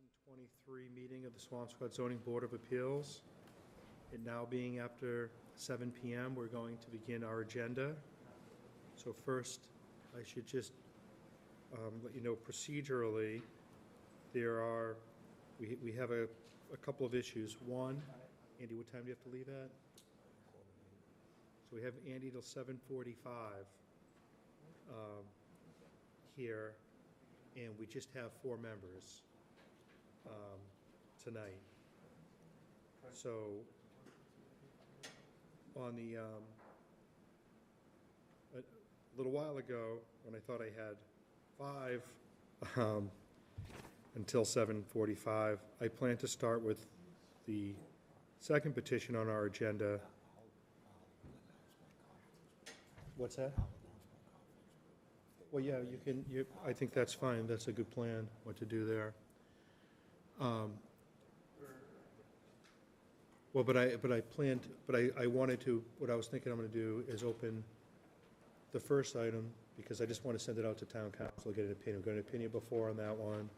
2023 meeting of the Swampscott Zoning Board of Appeals. It now being after 7 p.m., we're going to begin our agenda. So first, I should just let you know procedurally, we have a couple of issues. One, Andy, what time do you have to leave at? So we have Andy till 7:45 here, and we just have 4 members tonight. So on the a little while ago, when I thought I had 5 until 7:45, I plan to start with the second petition on our agenda. What's that? Well, yeah, you can. I think that's fine. That's a good plan. What to do there. Well, but I planned. But I wanted to. What I was thinking I'm going to do is open the first item because I just want to send it out to town council, get an opinion. We've got an opinion before on that one,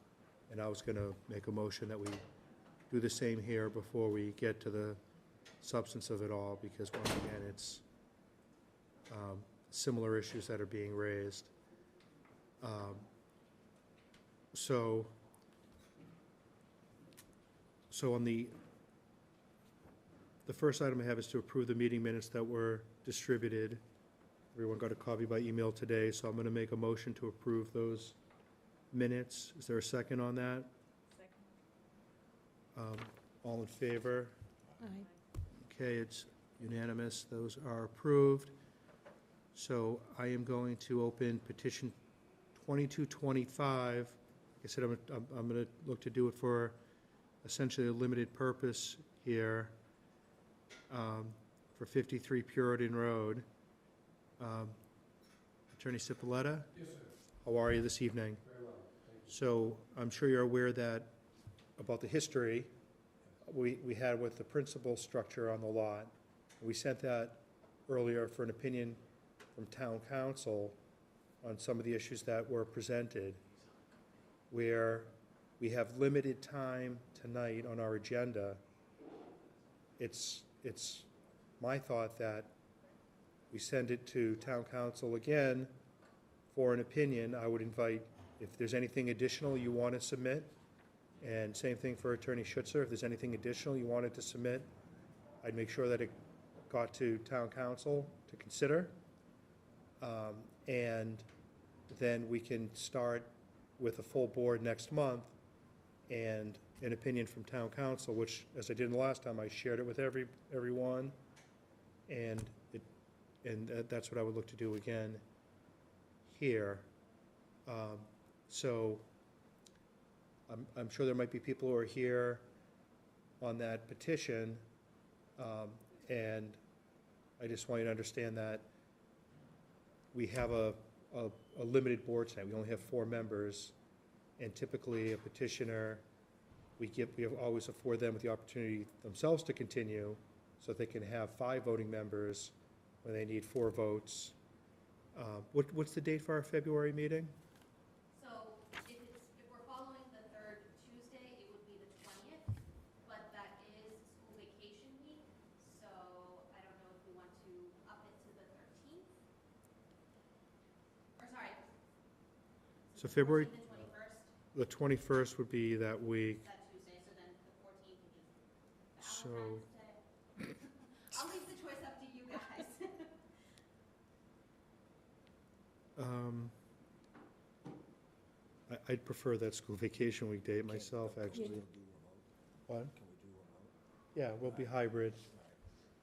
and I was going to make a motion that we do the same here before we get to the substance of it all, because once again, it's similar issues that are being raised. So on the first item I have is to approve the meeting minutes that were distributed. Everyone got a copy by email today, so I'm going to make a motion to approve those minutes. Is there a second on that? Second. All in favor? Aye. Okay, it's unanimous. Those are approved. So I am going to open petition 2225. Like I said, I'm going to look to do it for essentially a limited purpose here for 53 Puritan Road. Attorney CIPOLETTA? Yes, sir. How are you this evening? Very well, thank you. So I'm sure you're aware that about the history we had with the principal structure on the lot. We sent that earlier for an opinion from town council on some of the issues that were presented, where we have limited time tonight on our agenda. It's my thought that we send it to town council again for an opinion. I would invite, if there's anything additional you want to submit, and same thing for Attorney Schutzer, if there's anything additional you wanted to submit, I'd make sure that it got to town council to consider. And then we can start with a full board next month and an opinion from town council, which, as I did the last time, I shared it with everyone, and that's what I would look to do again here. So I'm sure there might be people who are here on that petition, and I just want you to understand that we have a limited board tonight. We only have 4 members, and typically a petitioner, we always afford them with the opportunity themselves to continue, so that they can have 5 voting members when they need 4 votes. What's the date for our February meeting? So if we're following the 3rd Tuesday, it would be the 20th, but that is school vacation week, so I don't know if we want to up it to the 13th. Or sorry. So February, 14th and 21st, the 21st would be that week. that Tuesday, so then the 14th, which is So, Valentine's Day. I'll leave the choice up to you guys. I'd prefer that school vacation week date myself, actually. Can we do remote? What? Can we do remote? Yeah, we'll be hybrid.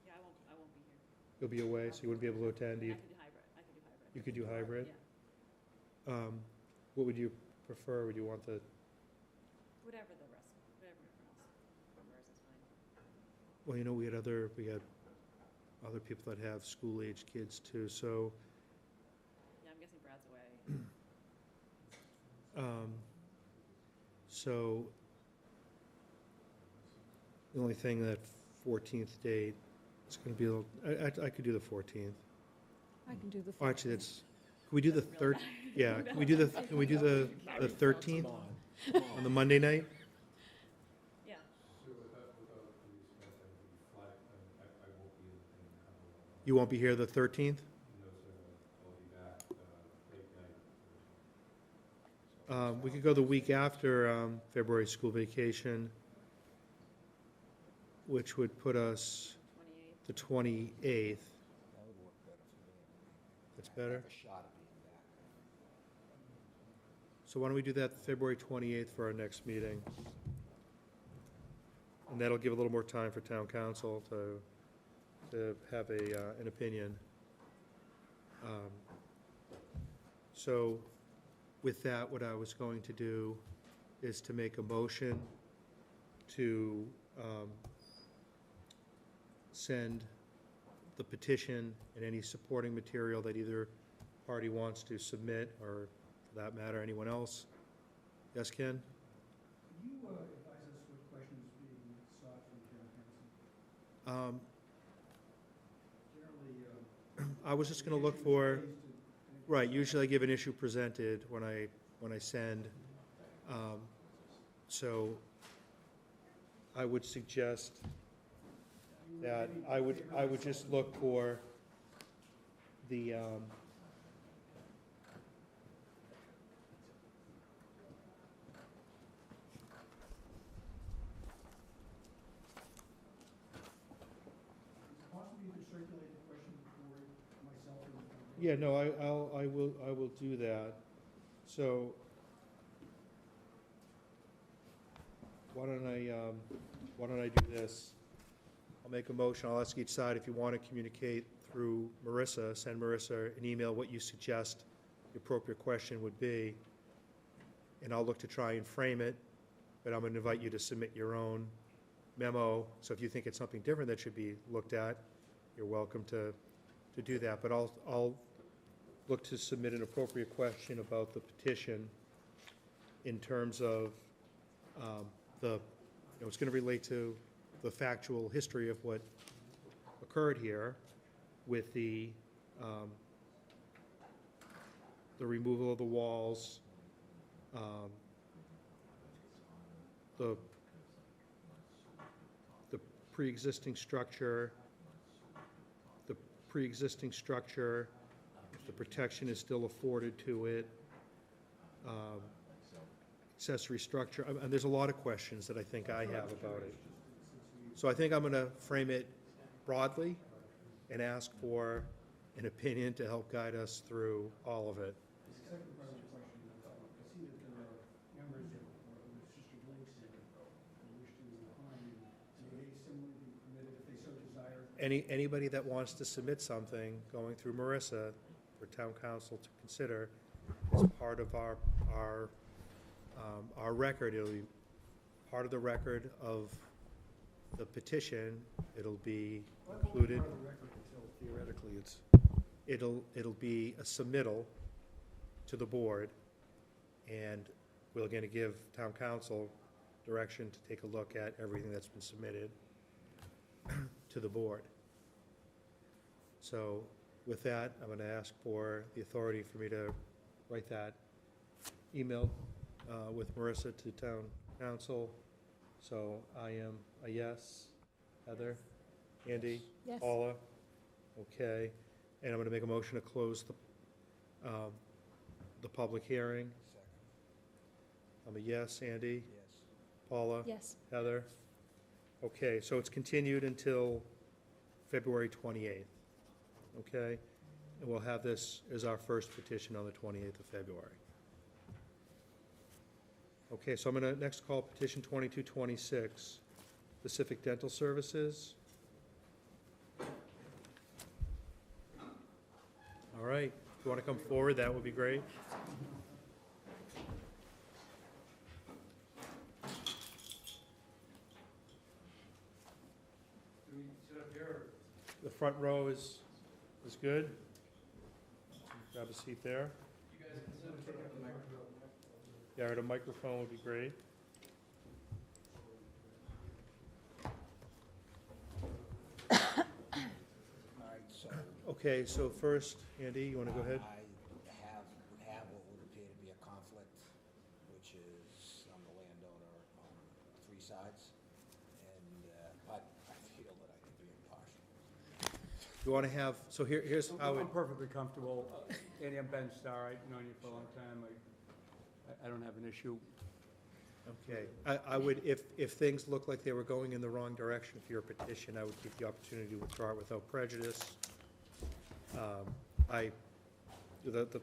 Yeah, I won't be here. You'll be away, so you wouldn't be able to attend. I could do hybrid. You could do hybrid? Yeah. What would you prefer? Would you want the, Whatever everyone else prefers is fine. well, you know, we had other people that have school-age kids too, so, Yeah, I'm guessing Brad's away. so the only thing, that 14th date, it's gonna be a little, I could do the 14th. I can do the. Oh, actually, that's, can we do the third, yeah, can we do the 13th on the Monday night? You won't be here the 13th? We could go the week after February school vacation, which would put us 28th. the 28th. That would work better for me. That's I better? have a shot at being back. So why don't we do that February 28th for our next meeting? And that'll give a little more time for town council to have an opinion. So with that, what I was going to do is to make a motion to send the petition and any supporting material that either party wants to submit, or for that matter, anyone else. Yes, Ken? Could you advise us what questions being sought from town council? Generally, I was just gonna look for, right, usually I give an issue presented when I send. So I would suggest that I would just look for the, possibly you could circulate the question for myself and. yeah, no, I will do that. So why don't I do this? I'll make a motion, I'll ask each side if you want to communicate through Marissa, send Marissa an email what you suggest the appropriate question would be, and I'll look to try and frame it, but I'm going to invite you to submit your own memo, so if you think it's something different that should be looked at, you're welcome to do that, but I'll look to submit an appropriate question about the petition in terms of it's going to relate to the factual history of what occurred here with the removal of the walls, the pre-existing structure, if the protection is still afforded to it, accessory structure, and there's a lot of questions that I think I have about it. So I think I'm going to frame it broadly and ask for an opinion to help guide us through all of it. The second part of the question, I see that there are members of Sister Blake's that wish to opine, and may similarly be permitted if they so desire. Anybody that wants to submit something going through Marissa for town council to consider as part of our record, it'll be part of the record of the petition, it'll be included. Part of the record until theoretically it's. It'll be a submittal to the board, and we're going to give town council direction to take a look at everything that's been submitted to the board. So with that, I'm going to ask for the authority for me to write that email with Marissa to town council. So I am a yes. Heather? Andy? Yes. Paula? Okay. And I'm going to make a motion to close the public hearing. Second. I'm a yes. Andy? Yes. Paula? Yes. Heather? Okay, so it's continued until February 28th. Okay? And we'll have this as our first petition on the 28th of February. Okay, so I'm going to next call petition 2226, Pacific Dental Services. All right, if you want to come forward, that would be great. Do we sit up here? The front row is good. Grab a seat there. You guys can sit up the microphone. Yeah, the microphone would be great. All right, so. Okay, so first, Andy, you want to go ahead? I have what would appear to be a conflict, which is I'm the landowner on three sides, and, but I feel that I can be impartial. You want to have, so here's how it, I'm perfectly comfortable. Andy, I'm Ben Starr. I've known you for a long time. I don't have an issue. okay. I would, if things look like they were going in the wrong direction for your petition, I would keep the opportunity to withdraw it without prejudice.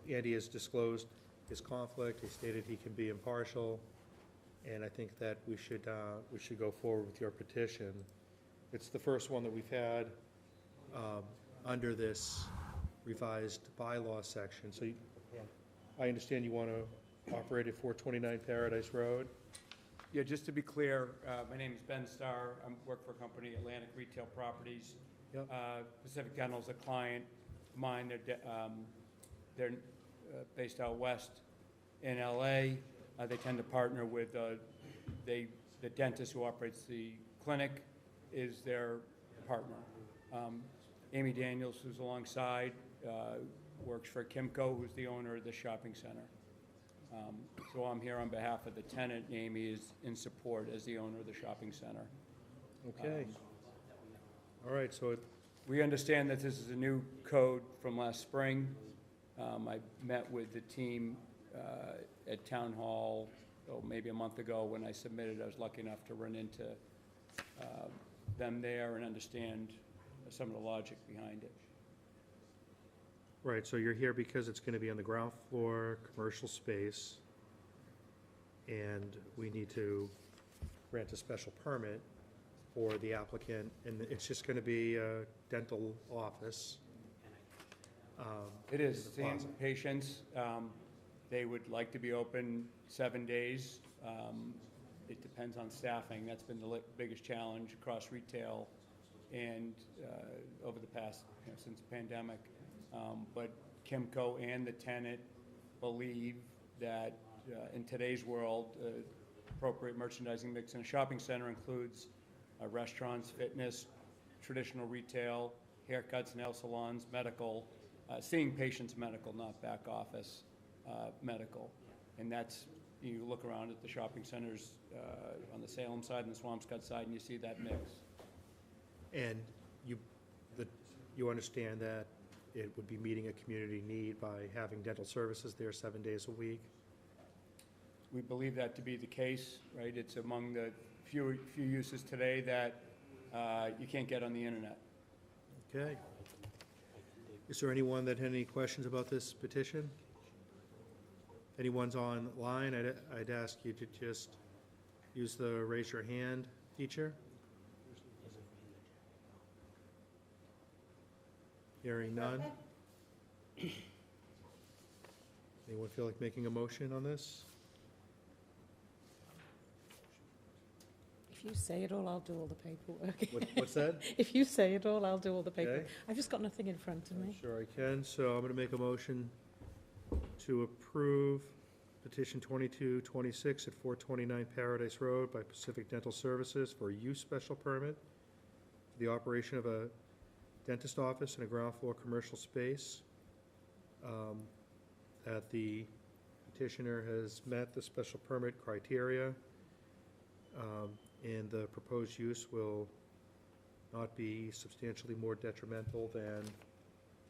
Andy has disclosed his conflict. He stated he can be impartial. And I think that we should go forward with your petition. It's the first one that we've had under this revised bylaw section. So I understand you want to operate at 429 Paradise Road? Yeah, just to be clear, my name is Ben Starr. I work for a company, Atlantic Retail Properties. Yep. Pacific Dental's a client of mine. They're based out west in LA. They tend to partner with, the dentist who operates the clinic is their partner. Amy Daniels, who's alongside, works for Kimco, who's the owner of the shopping center. So I'm here on behalf of the tenant. Amy is in support as the owner of the shopping center. Okay. All right, so We understand that this is a new code from last spring. I met with the team at Town Hall, maybe a month ago when I submitted. I was lucky enough to run into them there and understand some of the logic behind it. right, so you're here because it's going to be on the ground floor, commercial space, and we need to grant a special permit for the applicant, and it's just going to be a dental office. It is, in the seeing plaza. patients. They would like to be open 7 days. It depends on staffing. That's been the biggest challenge across retail and over the past, since the pandemic. But Kimco and the tenant believe that in today's world, appropriate merchandising mix in a shopping center includes restaurants, fitness, traditional retail, haircuts, nail salons, medical, seeing patients medical, not back office medical. And that's, you look around at the shopping centers on the Salem side and the Swampscott side, and you see that mix. And you understand that it would be meeting a community need by having dental services there 7 days a week? We believe that to be the case, right? It's among the few uses today that you can't get on the internet. Okay. Is there anyone that had any questions about this petition? Anyone's online, I'd ask you to just use the raise your hand feature. Hearing none. Anyone feel like making a motion on this? If you say it all, I'll do all the paperwork. What's that? If you say it all, I'll do all the paperwork. Okay. I've just got nothing in front of me. Sure I can, so I'm gonna make a motion to approve petition 2226 at 429 Paradise Road by Pacific Dental Services for a use special permit for the operation of a dentist office in a ground floor commercial space. That the petitioner has met the special permit criteria, and the proposed use will not be substantially more detrimental than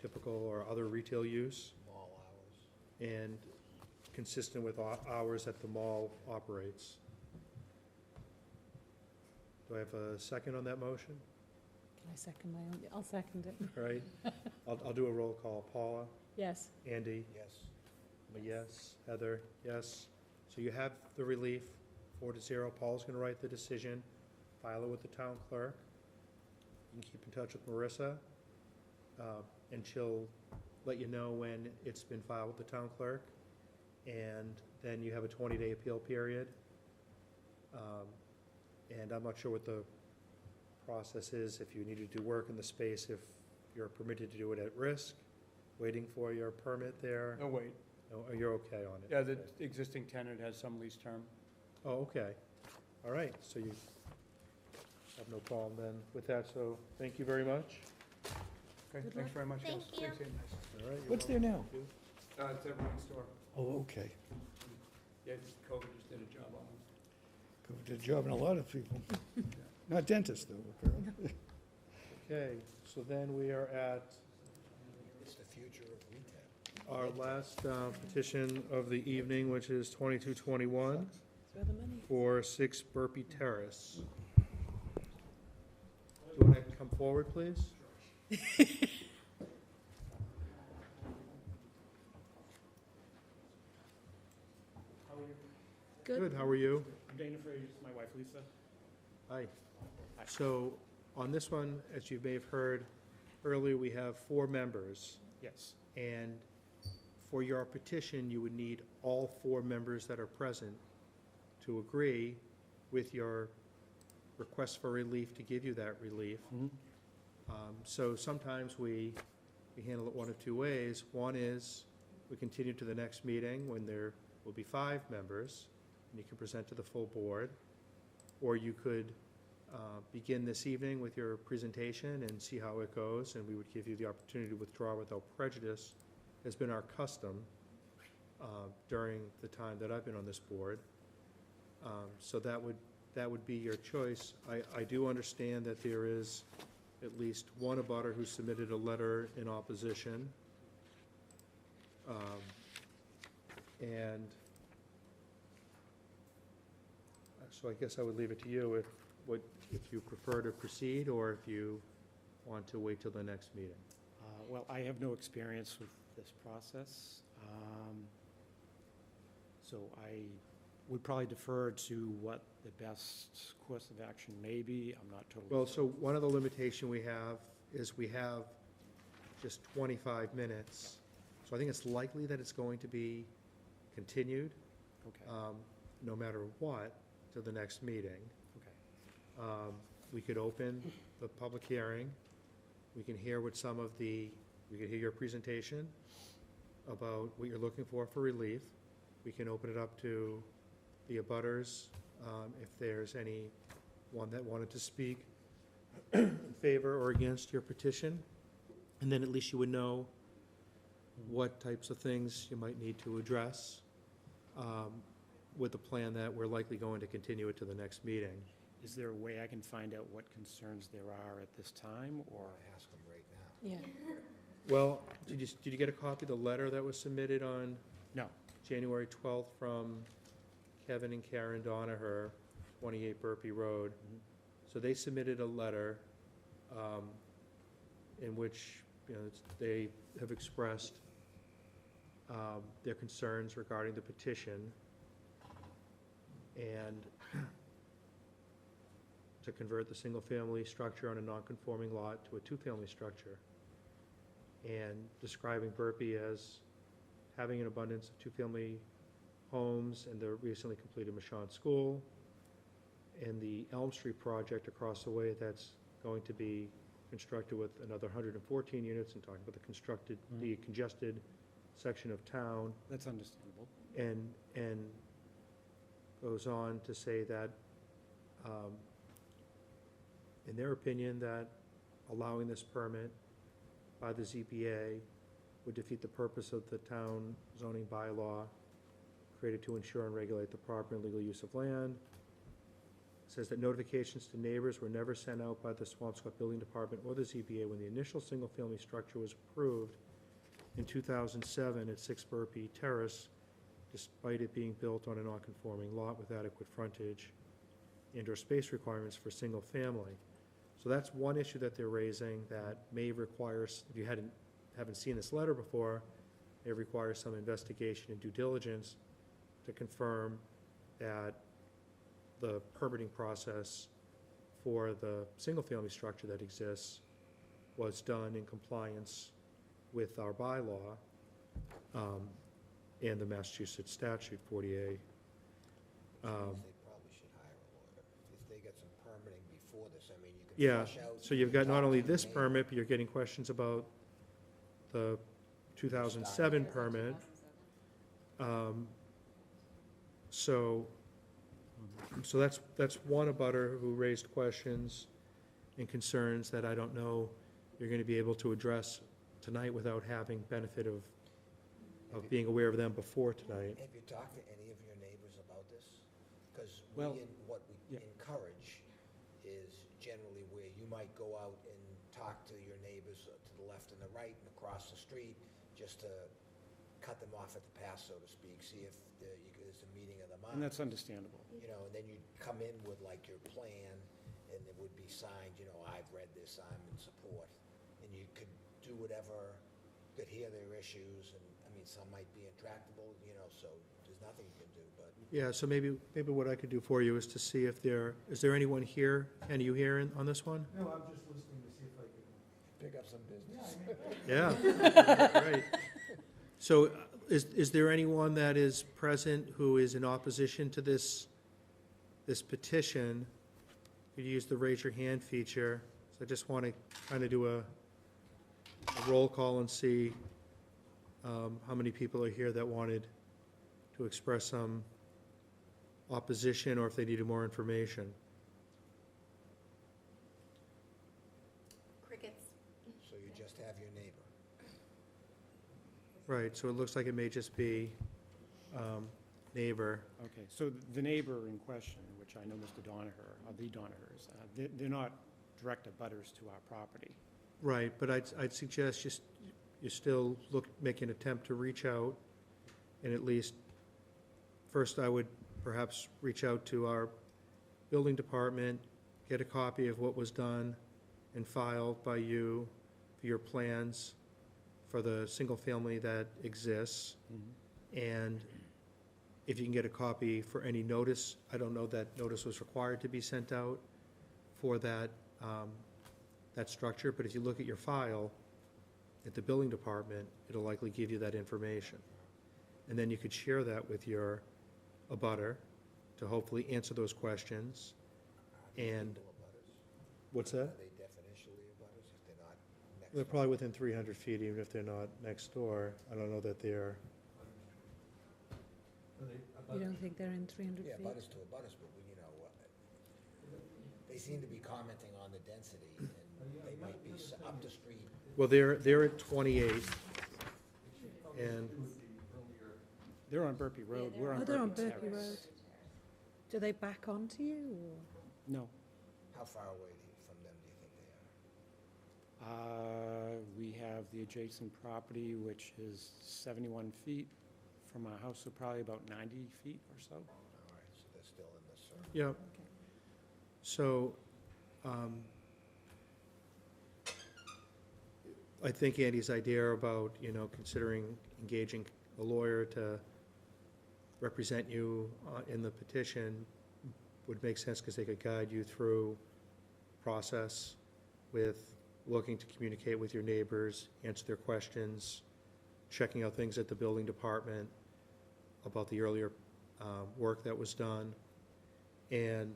typical or other retail use, Mall hours. and consistent with hours that the mall operates. Do I have a second on that motion? Can I second my own? I'll second it. All right, I'll do a roll call. Paula? Yes. Andy? Yes. I'm a yes. Heather? Yes. So you have the relief, 4-0. Paul's gonna write the decision, file it with the town clerk. You can keep in touch with Marissa, and she'll let you know when it's been filed with the town clerk. And then you have a 20-day appeal period. And I'm not sure what the process is, if you need to do work in the space, if you're permitted to do it at risk, waiting for your permit there. No, wait. No, you're okay on it? Yeah, the existing tenant has some lease term. Oh, okay. All right, so you have no problem then with that, so thank you very much. Okay, Good thanks very much, guys. Thank you. Thanks, Ian. All right. you're What's there now? welcome. It's a wine store. Oh, okay. Yeah, COVID just did a job on it. Good job, and a lot of people. Not dentists, though, apparently. Okay, so then we are at It's the future of retail. our last petition of the evening, which is 2221 That's where the money is. for 6 BURPEE Terrace. Do you want to come forward, please? Good, how are you? I'm Dana Fraser, this is my wife Lisa. Hi. Hi. So, on this one, as you may have heard earlier, we have 4 members. Yes, And for your petition, you would need all 4 members that are present to agree with your request for relief to give you that relief. So sometimes we handle it one of 2 ways. One is we continue to the next meeting when there will be 5 members, and you can present to the full board. Or you could begin this evening with your presentation and see how it goes, and we would give you the opportunity to withdraw without prejudice, has been our custom during the time that I've been on this board. So that would be your choice. I do understand that there is at least one abutter who submitted a letter in opposition. And so I guess I would leave it to you if you prefer to proceed or if you want to wait till the next meeting. well, I have no experience with this process, so I would probably defer to what the best course of action may be. I'm not totally. Well, so one of the limitation we have is we have just 25 minutes. So I think it's likely that it's going to be continued, Okay, no matter what, to the next meeting. okay. We could open the public hearing. We can hear what we could hear your presentation about what you're looking for relief. We can open it up to the abutters, if there's anyone that wanted to speak in favor or against your petition. And then at least you would know what types of things you might need to address, with the plan that we're likely going to continue it to the next meeting. Is there a way I can find out what concerns there are at this time, or? I'll ask them right now. Yeah, Well, did you get a copy of the letter that was submitted on No. January 12th from Kevin and Karen Donaher, 28 Burpee Road? So they submitted a letter in which, they have expressed their concerns regarding the petition and to convert the single-family structure on a non-conforming lot to a 2-family structure, and describing Burpee as having an abundance of 2-family homes and the recently completed Michon School, and the Elm Street project across the way that's going to be constructed with another 114 units, and talking about the congested section of town, That's understandable. and goes on to say that, in their opinion, that allowing this permit by the ZBA would defeat the purpose of the town zoning bylaw created to ensure and regulate the proper and legal use of land. It says that notifications to neighbors were never sent out by the Swampscott Building Department or the ZBA when the initial single-family structure was approved in 2007 at 6 Burpee Terrace, despite it being built on a non-conforming lot with adequate frontage and/or space requirements for single-family. So that's one issue that they're raising that may require, if you haven't seen this letter before, may require some investigation and due diligence to confirm that the permitting process for the single-family structure that exists was done in compliance with our bylaw and the Massachusetts statute 48. They probably should hire a lawyer. If they get some permitting before this, I mean, you can Yeah, flush out. so you've got not only talk to this the neighbor. permit, but you're getting questions about the 2007 permit. So that's one abutter who raised questions and concerns that I don't know you're going to be able to address tonight without having benefit of being aware of them before tonight. Have you talked to any of your neighbors about this? Because Well, what we yeah. encourage is generally where you might go out and talk to your neighbors to the left and the right and across the street, just to cut them off at the pass, so to speak, see if there's a meeting of the minds. And that's understandable. You know, and then you'd come in with like your plan, and it would be signed, you know, I've read this, I'm in support. And you could do whatever, could hear their issues, and, I mean, some might be intractable, you know, so there's nothing you can do, but. Yeah, so maybe what I could do for you is to see if is there anyone here, any of you here on this one? No, I'm just listening to see if I can. Pick up some business. Yeah, right. So is there anyone that is present who is in opposition to this petition? You use the raise your hand feature. So I just want to kind of do a roll call and see how many people are here that wanted to express some opposition or if they needed more information. Crickets. So you just have your neighbor. Right, so it looks like it may just be neighbor. Okay, so the neighbor in question, which I know Mr. Donaher, or the Donahers, they're not direct abutters to our property. Right, but I'd suggest you still make an attempt to reach out, and at least, first I would perhaps reach out to our building department, get a copy of what was done and filed by you for your plans for the single family that exists. And if you can get a copy for any notice, I don't know that notice was required to be sent out for that structure, but if you look at your file at the building department, it'll likely give you that information. And then you could share that with your abutter to hopefully answer those questions. And People abutters. what's that? Are they definitionally abutters if they're not next? They're probably within 300 feet, even if they're not next door. I don't know that they're, You don't think they're in 300 Yeah, feet? abutters to abutters, but you know, they seem to be commenting on the density, and they might be up the street. well, they're at 28. And They're on Burpee Road, we're on Oh, they're on Burpee Burpee Road. Terrace. Do they back onto you, or? No. How far away from them do you think they are? We have the adjacent property, which is 71 feet from our house, so probably about 90 feet or so. All right, so they're still in this circle. yeah, Okay. so I think Andy's idea about, considering engaging a lawyer to represent you in the petition would make sense because they could guide you through process with looking to communicate with your neighbors, answer their questions, checking out things at the building department about the earlier work that was done. And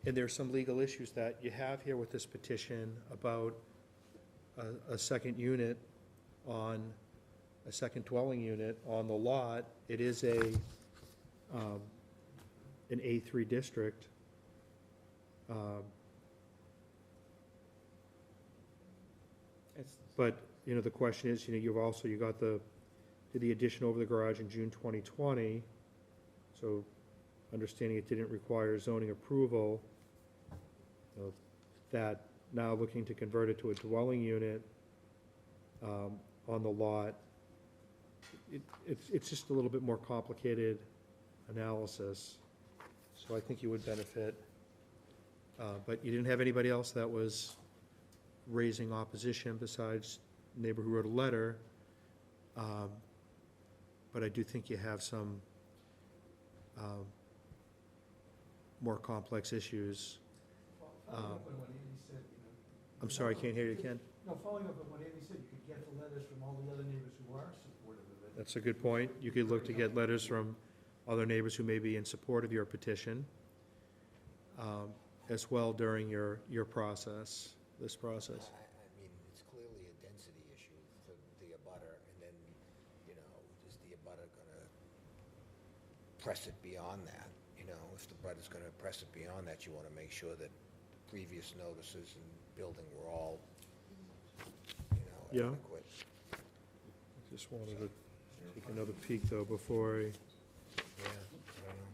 there's some legal issues that you have here with this petition about a second unit on, a second dwelling unit on the lot. It is an A3 district. But, the question is, you got did the addition over the garage in June 2020, so understanding it didn't require zoning approval, that now looking to convert it to a dwelling unit on the lot, it's just a little bit more complicated analysis, so I think you would benefit. But you didn't have anybody else that was raising opposition besides the neighbor who wrote a letter. But I do think you have some more complex issues. Following up on what Andy said, I'm sorry, I can't hear you, Ken. No, following up on what Andy said, you could get the letters from all the other neighbors who are supportive of it. That's a good point. You could look to get letters from other neighbors who may be in support of your petition as well during your process, this process. I mean, it's clearly a density issue for the abutter, and then, is the abutter gonna press it beyond that? If the abutter's gonna press it beyond that, you wanna make sure that previous notices and building were all, Yeah. adequate. Just wanted to take another peek, though, before Yeah, I don't know.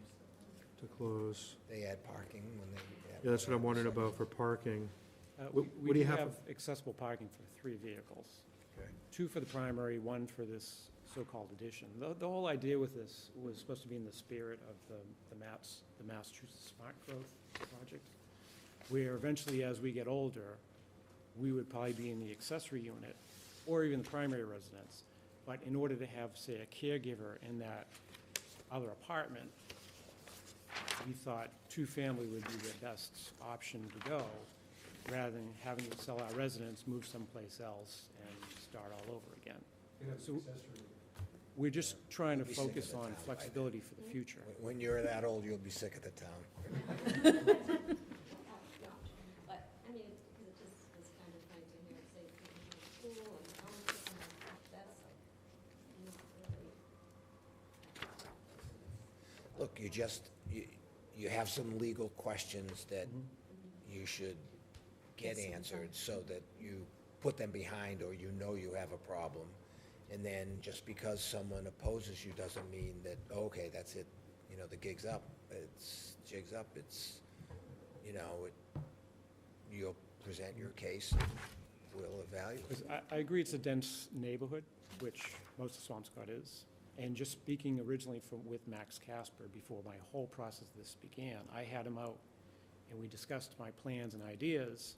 to close. They add parking when they. Yeah, that's what I'm wondering about for parking. What We do you do have have accessible parking for 3 vehicles. Okay. 2 for the primary, 1 for this so-called addition. The whole idea with this was supposed to be in the spirit of the Massachusetts Smart Growth Project, where eventually, as we get older, we would probably be in the accessory unit or even the primary residence. But in order to have, say, a caregiver in that other apartment, we thought 2-family would be the best option to go, rather than having to sell our residence, move someplace else, and start all over again. You have So- accessory. We're just trying to You'll be sick of focus the on town by flexibility for the future. When you're that old, you'll be sick of the town. But, I mean, because it just was kind of nice to hear it say people in school and scholarships and that's not really. Look, you have some legal questions that you should get answered so that you put them behind, or you know you have a problem. And then just because someone opposes you doesn't mean that, okay, that's it, the gig's up. Jig's up, you'll present your case and we'll evaluate. 'Cause I agree it's a dense neighborhood, which most of Swampscott is. And just speaking originally with Max Casper, before my whole process of this began, I had him out and we discussed my plans and ideas,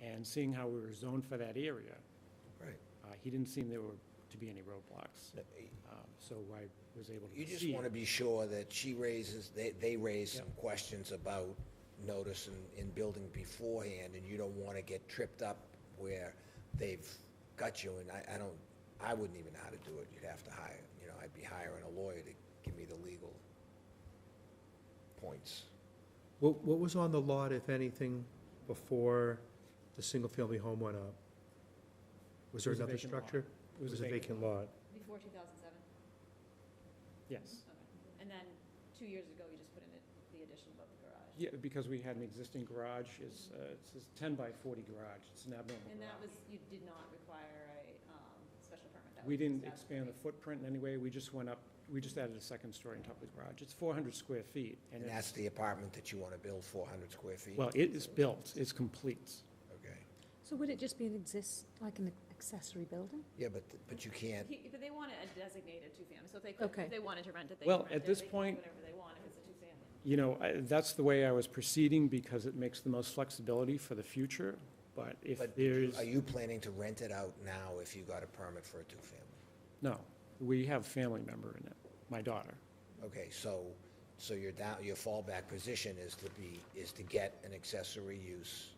and seeing how we were zoned for that area, Right. he didn't seem there were to be any roadblocks. So I was able to You just proceed. want to be sure that they raise some Yeah. questions about notice and building beforehand, and you don't want to get tripped up where they've got you, and I wouldn't even know how to do it. You'd have to hire, I'd be hiring a lawyer to give me the legal points. What was on the lot, if anything, before the single-family home went up? Was there It was a another vacant lot. structure? It was a vacant lot. Before 2007? Yes. Okay. And then 2 years ago, you just put in the addition above the garage? Yeah, because we had an existing garage, it's a 10 by 40 garage, it's an abnormal And that garage. was, you did not require a special permit? That We was didn't just expand the footprint in any way, we just went up, we just added a second story on top of the garage. It's 400 square feet, and And it's, that's the apartment that you want to build, 400 square feet? well, it is built, it's complete. Okay. So would it just be like an accessory building? Yeah, but you can't, But they want a designated two-family, so if they could, Okay. if they wanted to rent it, they Well, could rent at it. this They can do point- whatever they want if it's a two-family. That's the way I was proceeding, because it makes the most flexibility for the future, but if but there's, are you planning to rent it out now if you got a permit for a two-family? no, we have a family member in it, my daughter. Okay, so your fallback position is to get an accessory use,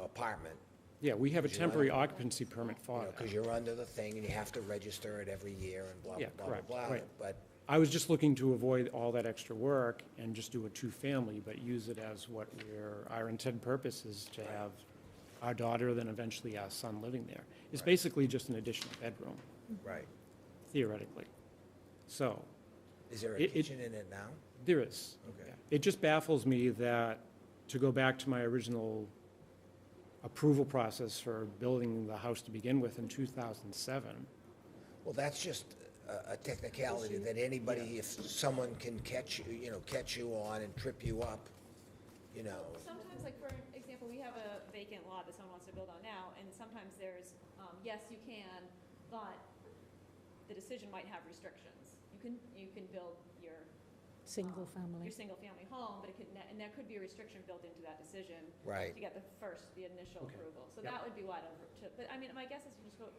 apartment, Yeah, we have a Would you temporary like- occupancy permit for that. because you're under the thing and you have to register it every year and blah, Yeah, blah, blah, correct, blah. right. But, I was just looking to avoid all that extra work and just do a two-family, but use it as our intended purpose is to have our daughter, then eventually our son living there. It's Right. basically just an additional bedroom, right. theoretically. So, Is there a It- kitchen in it now? there is. Okay. Yeah. It just baffles me that, to go back to my original approval process for building the house to begin with in 2007, Well, that's just a technicality that anybody, if someone can catch you on and trip you up, Sometimes, like, for example, we have a vacant lot that someone wants to build on now, and sometimes there's, yes, you can, but the decision might have restrictions. You can build your Single-family? single-family home, but and there could be a restriction built into that decision right? to get the initial Okay. approval. So Yep. that would be wide over but I mean, my guess is you just go,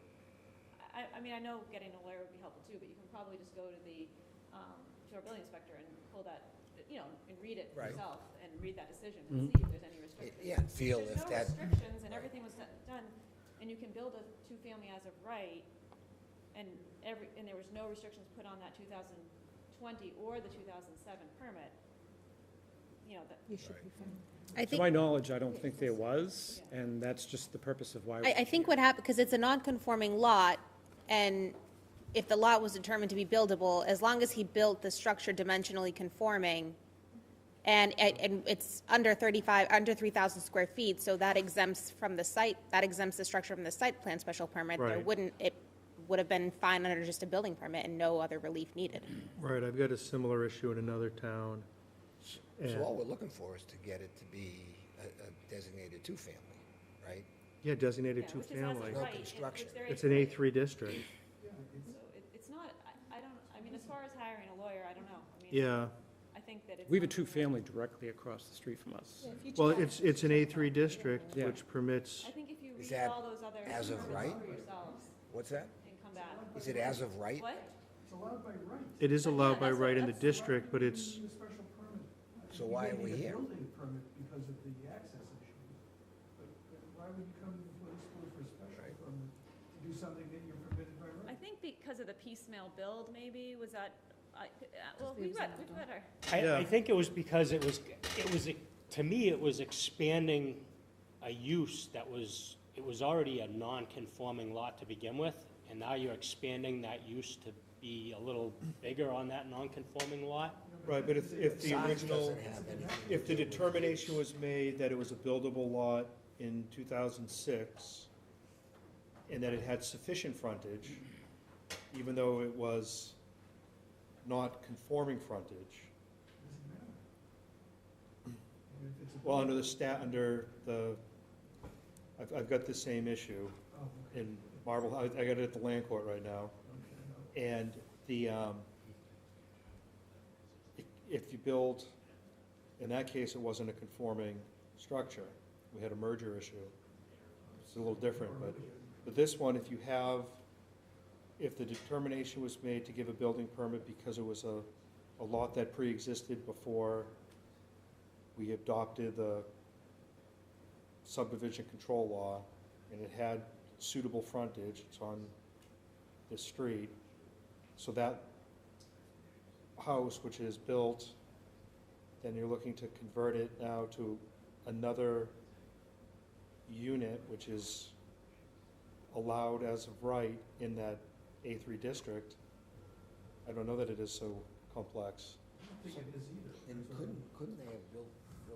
I know getting a lawyer would be helpful too, but you can probably just go to to our building inspector and pull that, and read it Right. yourself, and read that decision Mhm. and see if there's any restrictions. Yeah, and feel There's if no that, restrictions and Right. everything was done, and you can build a two-family as of right, and there was no restrictions put on that 2020 or the 2007 permit, that. You should Right. be fine. I to my think, knowledge, I don't think there was, and that's just the purpose of why. I think what happened, because it's a non-conforming lot, and if the lot was determined to be buildable, as long as he built the structure dimensionally conforming, and it's under 3,000 square feet, so that exempts the structure from the site plan special permit. Right. It would have been fine under just a building permit and no other relief needed. Right, I've got a similar issue in another town. so all we're looking for is to get it to be a designated two-family, right? Yeah, designated Yeah, which is as of two-family. No right, construction. which there It's is an right. A3 district. So it's not, I don't, I mean, as far as hiring a lawyer, I don't know. I mean, Yeah, I think that it's. We have a something that- two-family directly across the street from us. Yeah, if you well, check- it's an A3 district, Yeah. which permits, I think if you Is read that all those other as of permits right? for yourselves What's that? and come back. Is it as of right? What? It's allowed by right. it is allowed by that's right in the that's- district, but it's, You need a special permit. So why are we You may need here? a building permit because of the access issues, but why would you come before this board for a special Right. permit to do something that you're permitted by I right? think because of the piecemeal build, maybe, was that, well, the we've read example. our. Yeah. I think it was because it was, to me, it was expanding a use that was, it was already a non-conforming lot to begin with, and now you're expanding that use to be a little bigger on that non-conforming lot. right, but if the Size original, doesn't have anything to if the do with it. determination was made that it was a buildable lot in 2006, and that it had sufficient frontage, even though it was not conforming frontage, Doesn't matter. If it's a well, under building- under the, I've got the same issue Oh, okay. in Marble, I got it at the land court right now. Okay, no. And the, if you build, in that case, it wasn't a conforming structure. We had a merger issue. It's a little different, but this one, if you have, if the determination was made to give a building permit because it was a lot that pre-existed before we adopted the subdivision control law, and it had suitable frontage, it's on this street, so that house which is built, then you're looking to convert it now to another unit, which is allowed as of right in that A3 district. I don't know that it is so complex. I don't think it is either. And There's a- couldn't they have built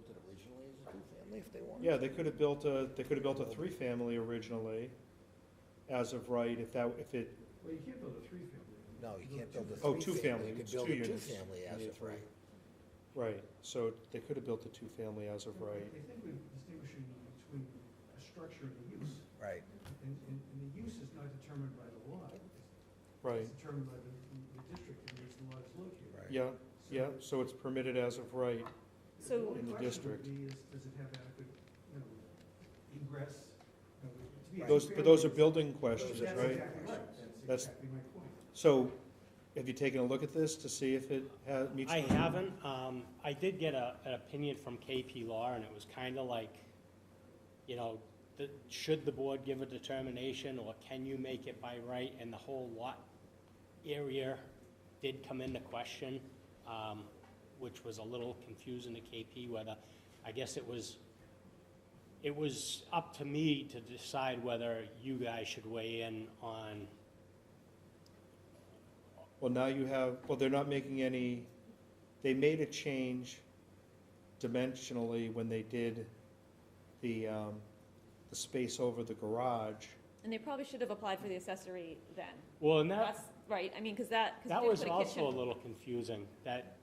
it originally as a two-family if they wanted? Yeah, they could have built a three-family originally as of right, if it, Well, you can't build a three-family. No, you can't build a Oh, three-family. two-family, You could it's build two a units. two-family as Yeah, of three. right. right, so they could have built a two-family as of No, right. I think we're distinguishing between a structure and a use. Right. And the use is not determined by the lot. Right, It's determined by the district in which the lot is located. Right. yeah, yeah, so it's permitted as of right. So, only In the question would district. be is, does it have adequate, you know, egress? You know, to me, Those, it's but those are fairly- building questions, That's right? exactly right. That's- That's exactly my point. So, have you taken a look at this to see if it meets? I the- haven't, I did get an opinion from KP Law, and it was kind of like, you know, should the board give a determination, or can you make it by right? And the whole lot area did come into question, which was a little confusing to KP, whether, I guess it was up to me to decide whether you guys should weigh in on. Well, now you have, well, they're not making any, they made a change dimensionally when they did the space over the garage. and they probably should have applied for the accessory then. Well, and That's, right, I mean, because that. 'cause that if they was put a also a kitchen- little confusing, that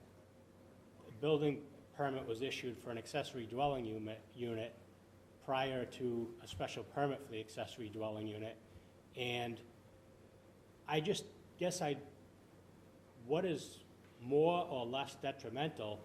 the building permit was issued for an accessory dwelling unit prior to a special permit for the accessory dwelling unit. And I just guess what is more or less detrimental,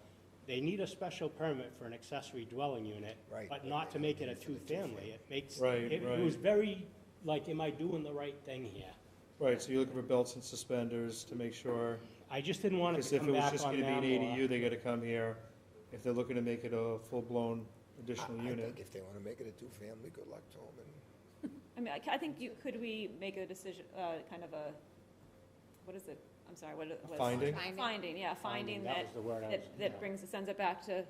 they need a special permit for an accessory dwelling unit, Right. but not to make it a two-family. It makes, Right, it right. was very, like, am I doing the right thing here? Right, so you're looking for belts and suspenders to make sure, I just didn't want it because to if come it was back just on gonna them. be an or- ADU, they gotta come here. If they're looking to make it a full-blown additional I unit. think if they want to make it a two-family, good luck to them. I mean, I think could we make a decision, kind of a, what is it? I'm sorry, what? Finding? Finding, yeah, finding That that, was the word I was, that yeah. brings, sends it back to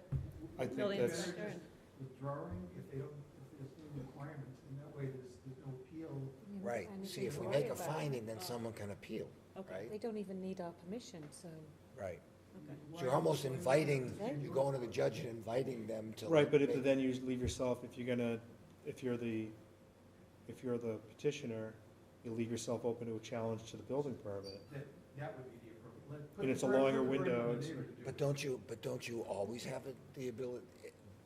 I think building that's, inspector. and- Withdrawing, if they don't, if there's no requirements, and that way there's no appeal. Right. See, if we make a finding, then someone can appeal, Okay. right? They don't even need our permission, so. Right. Okay. So you're almost inviting, you're going to the judge and inviting them to. right, but make- then you leave yourself, if you're the petitioner, you leave yourself open to a challenge to the building permit. That would be the appropriate. And it's a longer window. But don't you always have the ability,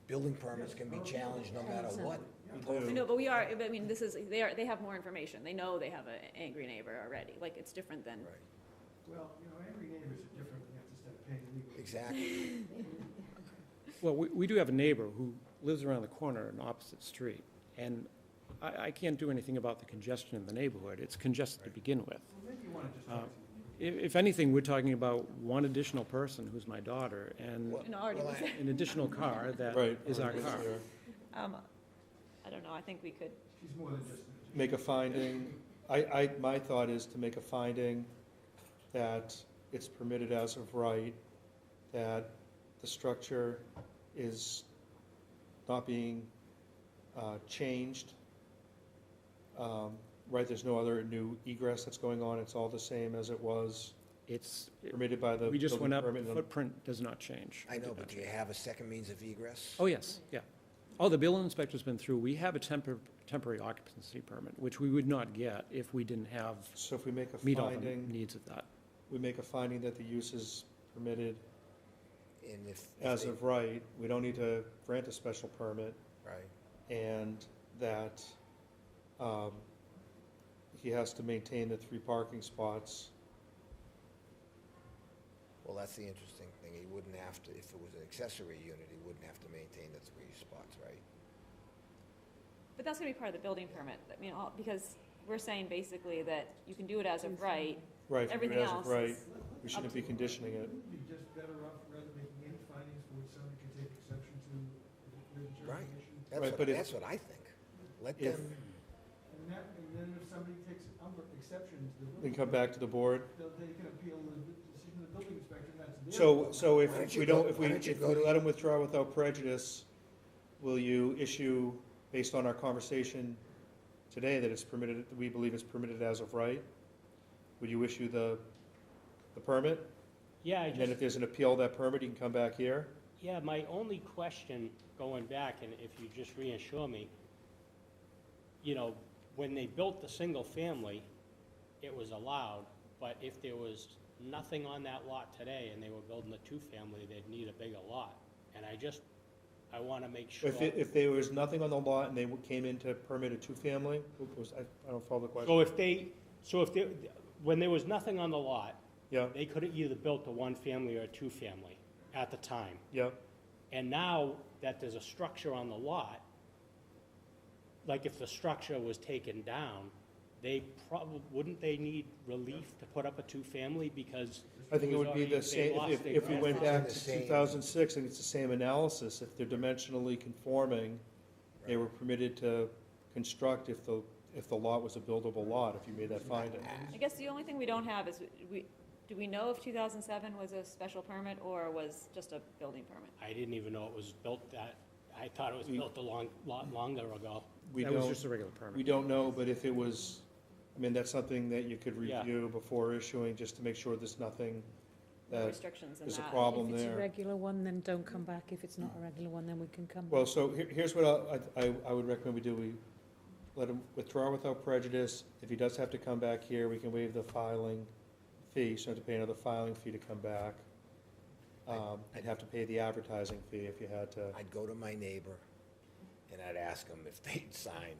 building permits can be challenged no matter what. I know, but I mean, they have more information. They know they have an angry neighbor already. Like, it's different than, Right, Well, angry neighbors are different when you have to start paying legal. exactly. Well, we do have a neighbor who lives around the corner on the opposite street, and I can't do anything about the congestion in the neighborhood. It's congested to begin with. Well, maybe you want to just talk to If anything, we're talking about one additional person, who's my daughter, and already Well, was I- an additional car that Right. is our car. I don't know, I think we could, She's more than just. Make a finding, my thought is to make a finding that it's permitted as of right, that the structure is not being changed. Right, there's no other new egress that's going on, it's all the same as it was It's, permitted by the we just building went up, permit. the footprint does not change. I know, Did but not do you change. have a second means of egress? Oh, yes, yeah. Oh, the building inspector's been through. We have a temporary occupancy permit, which we would not get if we didn't have, So if we make a meet all the finding, needs of that. we make a finding that the use is permitted And if as they- of right, we don't need to grant a special permit, Right, and that he has to maintain the 3 parking spots. well, that's the interesting thing, he wouldn't have to, if it was an accessory unit, he wouldn't have to maintain the 3 spots, right? but that's gonna be part of the building permit. I mean, because we're saying basically that you can do it as of right. Right, Everything as of else right, is we shouldn't be conditioning it. Wouldn't it be just better off rather than making any findings for which somebody can take exception to the Right. determination? Right, but if- That's what I think. Let if- them, And then if somebody takes exception to the Then building, come back to the board. they can appeal the decision of the building inspector, and that's their. So Why if don't you we go- don't, if why don't you if go we to- let him withdraw without prejudice, will you issue, based on our conversation today, that it's permitted, that we believe is permitted as of right? Would you issue the permit? Yeah, And then if there's an appeal of that permit, you can come back here? Yeah, my only question going back, and if you just reassure me, when they built the single family, it was allowed, but if there was nothing on that lot today and they were building a 2-family, they'd need a bigger lot. And I want to make sure. If there was nothing on the lot and they came in to permit a 2-family, I don't follow the question. When there was nothing on the lot, Yeah, they could have either built a 1-family or a 2-family at the time. yeah, And now that there's a structure on the lot, like if the structure was taken down, wouldn't they need relief to put up a 2-family because? I think it would be was already- the same, they lost if their we went grandfather. back The to same. 2006, I think it's the same analysis. If they're dimensionally conforming, they were permitted to construct if the lot was a buildable lot, if you made that finding. I guess the only thing we don't have is, do we know if 2007 was a special permit or was just a building permit? I didn't even know it was built I thought it was built a lot longer ago. We That was don't, just a regular permit. we don't know, but if it was, I mean, that's something that you could Yeah. review before issuing, just to make sure there's nothing No that restrictions in is a that. problem If it's a there. regular one, then don't come back. If it's not a regular one, then we can come back. Well, so here's what I would recommend we do. We let him withdraw without prejudice. If he does have to come back here, we can waive the filing fee, so you don't have to pay another filing fee to come back. I'd have to pay the advertising fee if you had to. I'd go to my neighbor and I'd ask them if they'd sign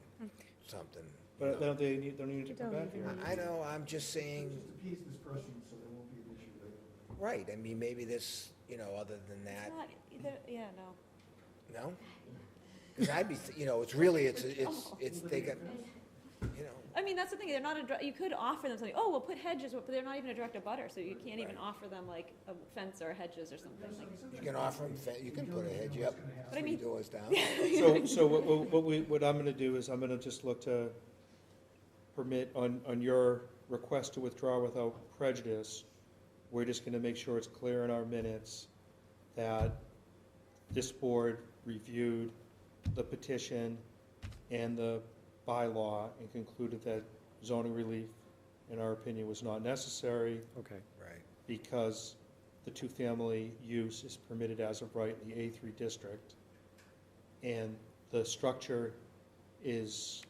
something. you But know. don't they need to come don't back even here? I know, I'm just saying, Just appease this person, so there won't be an issue later. right, I mean, maybe this, other than It's that, not, yeah, no. no? Because I'd be, it's really, it's, they got, I mean, that's the thing, they're not you could offer them something, oh, we'll put hedges, but they're not even a direct abutter, so you can't even offer them like a fence or hedges or something like. you can offer them, you can put a hedge up, But I 3 mean- doors down. So what I'm gonna do is I'm gonna just look to permit on your request to withdraw without prejudice. We're just gonna make sure it's clear in our minutes that this board reviewed the petition and the bylaw and concluded that zoning relief, in our opinion, was not necessary Okay. Right. because the 2-family use is permitted as of right in the A3 district. And the structure is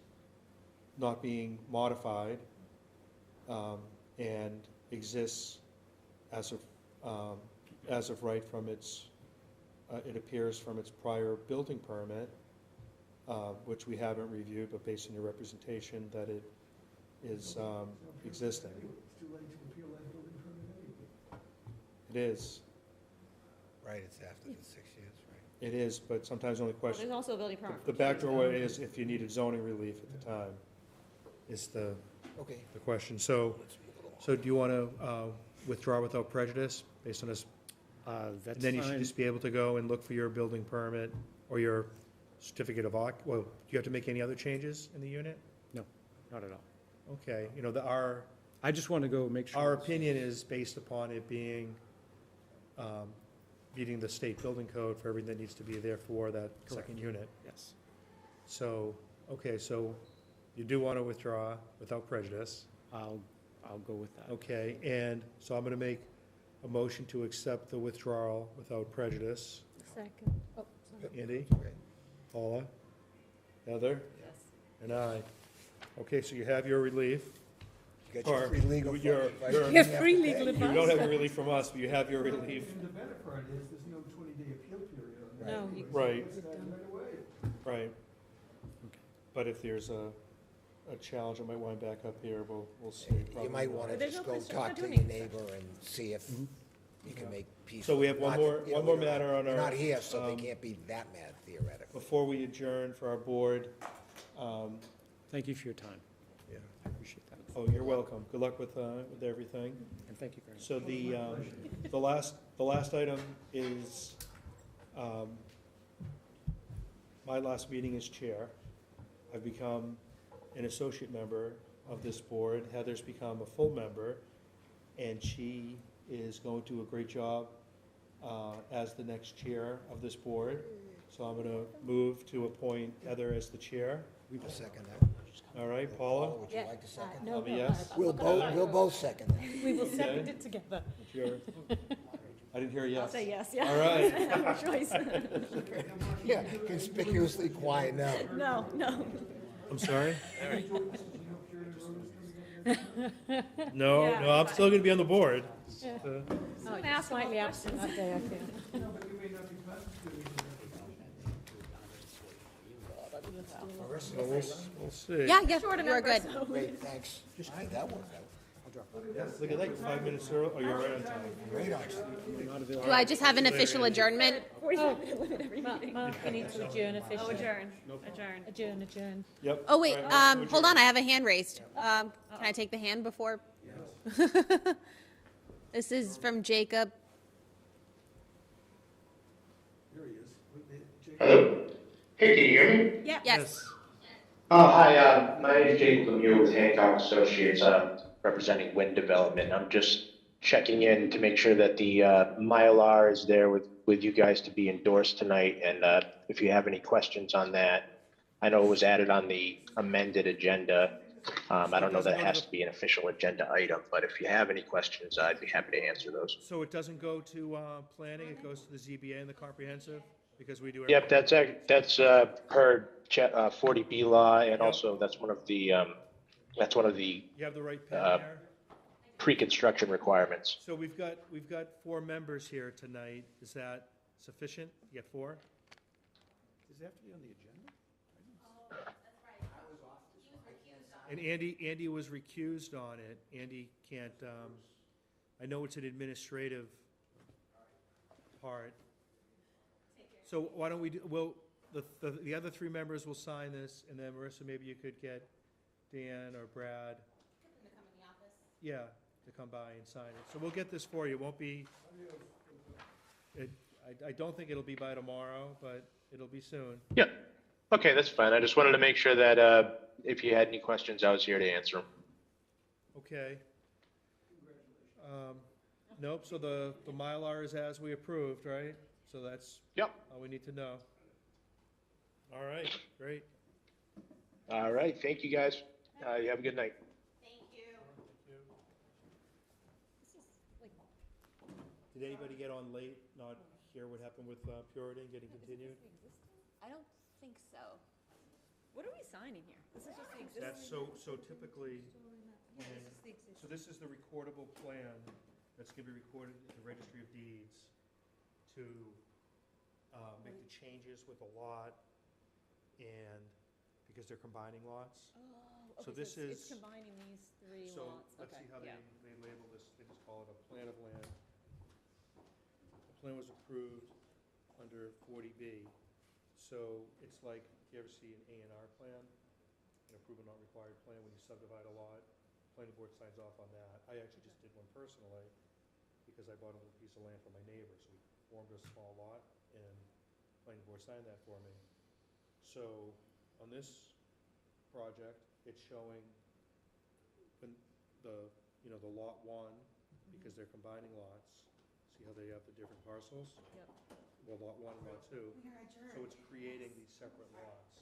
not being modified and exists as of right from its it appears from its prior building permit, which we haven't reviewed, but based on your representation, that it is existing. It's too late to appeal that building permit anyway. It is, Right, it's after the 6 years, right? it is, but sometimes the only Well, question, there's also a building permit. the back doorway is if you needed zoning relief at the time, is the Okay. question. So do you want to withdraw without prejudice based on this? That's And then you should fine. just be able to go and look for your building permit or your certificate of well, do you have to make any other changes in the unit? No, not at all. Okay, I just want to go make sure. our opinion is based upon it being, meeting the state building code for everything that needs to be there for that second unit. Yes. So, okay, so you do want to withdraw without prejudice. I'll go with that. Okay, and so I'm going to make a motion to accept the withdrawal without prejudice. Second. Oh, sorry. Andy? Okay. Paula? Heather? Yes. And I. Okay, so you have your relief. You got your Or free legal you're- advice. you're- You Your have to free pay. legal You advice. don't have a relief from us, but you have your relief. And the better part is, there's no 20-day appeal period on that. No, you- Right. It's done right away. Right. But if there's a challenge, I might wind back up here, we'll see. You Probably might not. want to There's just no go place to talk to do your anything. neighbor and see if you can make peace. So we have one Not- more- you know, one more you're not- matter on You're our, not here, so they um, can't be that mad theoretically. Before we adjourn for our board, Thank you for your time. Yeah. I appreciate that. oh, you're welcome. Good luck with everything. And thank you very much. So the last item is, my last meeting as chair. I've become an associate member of this board. Heather's become a full member, and she is going to do a great job as the next chair of this board. So I'm going to move to appoint Heather as the chair. I'll second that. All right, Paula? Would you like to second? No, I'll be no, yes. I'm We'll not gonna both, vote. we'll both second that. We will Okay. second it together. It's your- I didn't hear a yes. I'll say yes, yeah. All right. I have a choice. Yeah, conspicuously quiet no. No, no. I'm sorry? Yeah, No, I'm still going to be on the board. Oh, Someone you're ask slightly about absent that day, I feel. No, but you may not be constituting it. So we'll see. Yeah, yeah, Short you are good. Great, thanks. All right, that worked out. Look at that, you're 5 minutes early. Oh, you're right on time. Great on time. Do I just have an official adjournment? 45-minute limit every Mark, meeting. Mark, we need to adjourn Oh, officially. adjourn. Adjourn. Yep. Oh, wait, All right, hold on, I have a hand raised. Can I take the hand before? This is from Jacob. There he is. Hello? Hey, can you hear me? Yeah. Yes. Hi, my name is Jake Lemieux with Hancock Associates, representing Wind Development. I'm just checking in to make sure that the Mylar is there with you guys to be endorsed tonight, and if you have any questions on that. I know it was added on the amended agenda. I don't know that it has to be an official agenda item, but if you have any questions, I'd be happy to answer those. So it doesn't go to planning, it goes to the ZBA and the comprehensive? Because we do. Yep, that's per 40B law, and also that's one of the You have the right pen there? pre-construction requirements. So we've got 4 members here tonight. Is that sufficient? You got 4? Does it have to be on the agenda? And Andy was recused on it. Andy can't, I know it's an administrative part. So why don't we the other 3 members will sign this, and then Marissa, maybe you could get Dan or Brad. Yeah, to come by and sign it. So we'll get this for you. It won't be, I don't think it'll be by tomorrow, but it'll be soon. Yeah, okay, that's fine. I just wanted to make sure that if you had any questions, I was here to answer them. Okay. Nope, so the Mylar is as we approved, right? So that's Yep. all we need to know. All right, great. All right, thank you, guys. You have a good night. Did anybody get on late, not hear what happened with Puritan getting continued? I don't think so. What are we signing here? This is just the existing. That's so typically, so this is the recordable plan that's gonna be recorded at the Registry of Deeds to make the changes with the lot, and, because they're combining lots. Oh, So okay, this it's is- combining these three So lots, let's okay, see how they yeah. label this, they just call it a plan of land. The plan was approved under 40B, so it's like, you ever see an A&R plan? An approval not required plan when you subdivide a lot? Planning board signs off on that. I actually just did one personally, because I bought a little piece of land from my neighbor, so we formed a small lot, and planning board signed that for me. So, on this project, it's showing the lot one, because they're combining lots. See how they have the different parcels? Yep. Well, lot one and lot two. So it's creating these separate lots.